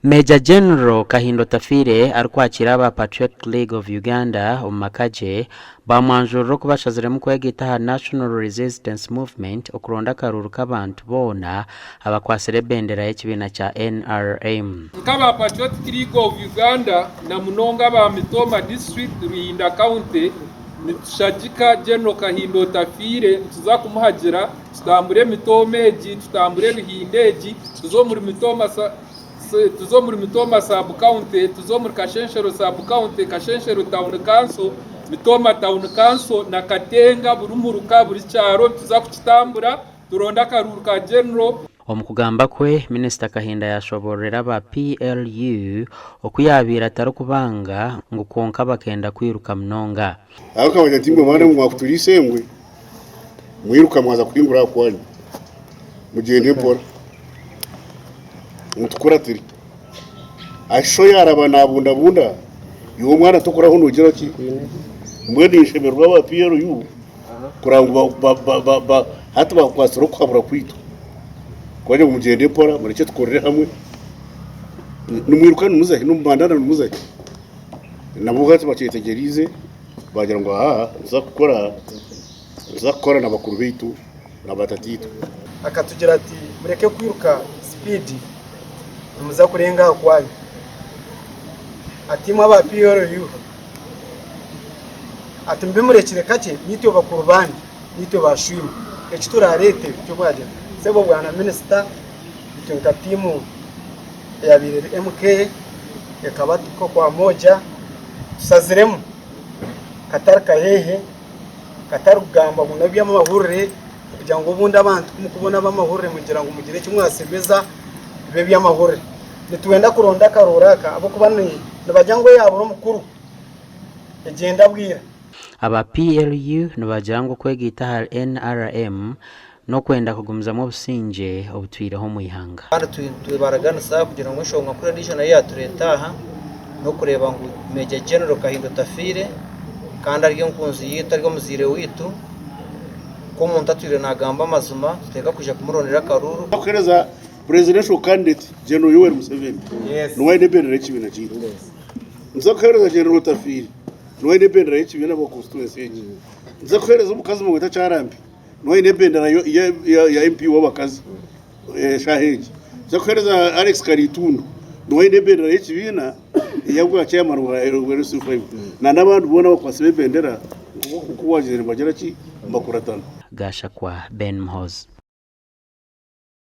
Major General Kahindo Tafire arikwakira aba Patriotic League of Uganda omumakaje bamwanjuro kubashaziremu kwegita National Resistance Movement okuronda karuru k'abantu bona abakwasire bendera y'ekibina kya NRM. Kaba Patriotic League of Uganda na munonga ba Mitoma District Ruhinda County nitushajika General Kahindo Tafire tuza kumuhagira tutambure Mitomeji tutambure Ruhindeji tuzo muri Mitoma sub county tuzo muri Kashenshero sub county Kashenshero town council Mitoma town council na Katenga burumuruka buri cyaro tuza kukitambura turonda karuru ka general. Omukugamba kwe Minister Kahinda yashoborera ba PLU okuyabira tarukubanga ngukonka bakenda kwiruka mnonga ariko abanyatimwe bane mu mwakuturisengwe mwiruka mwaza kwingura kwani mugende pora mutukura tiri asho yaraba nabunda yo mwana tokora hono gira ki mwene ishemerwa ba PLU kurangu ba hatu bakwasoro kwabura kwitu kwaje mugende pora mureke tukorere hamwe numwirukana umuzahi numbandana umuzahi nabo gati bacetegerize bagira ngo aha uzakora nabakuru bitu nabatatitu akatugira ati mureke kwiruka speed muza kurenga kwayo ati mwaba PLU ati mbimurekire kake nityo bakuru bandi nityo bashwima ekitura lete cyo kwaje sebo bwana minister itunga timu ya birere MK yakabati ko kwa moja tusaziremu katarka hehe katarugamba munabya amahurire kugira ngo ubundi abantu kumukubona bamahurire mugira ngo mugire kimwasemeza bibe by'amahurire nituwenda kuronda karoraka abo kubana nabajyango yabo no mukuru egenda bwira aba PLU nabajyango kwegita NRM no kwenda kugumizamo obusinge obutwireho mu ihanga kandi tubaragana saa kugira ngo nshonga kuri region yaturetaha no kureba ngo Major General Kahindo Tafire kandi ariyo nkunzi yita ariyo muzire witu ko umuntu atwire nagamba amazuma tuteka kuja kumurondera karuru akereza presidential candidate General Yoweri Museveni nuwaine bendera y'ekibina kitu nzakereza General Tafire nuwaine bendera y'ekibina bo constituency nzakereza umukazi mu Charambi nuwaine bendera ya MP w'abakazi Shaheji nzakereza Alex Karitundu nuwaine bendera y'ekibina yabwa chairman wa RC5 na nabantu bona bakwasibe bendera kuko wajere bagera ki makuratana Gasha kwa Ben Mhoz.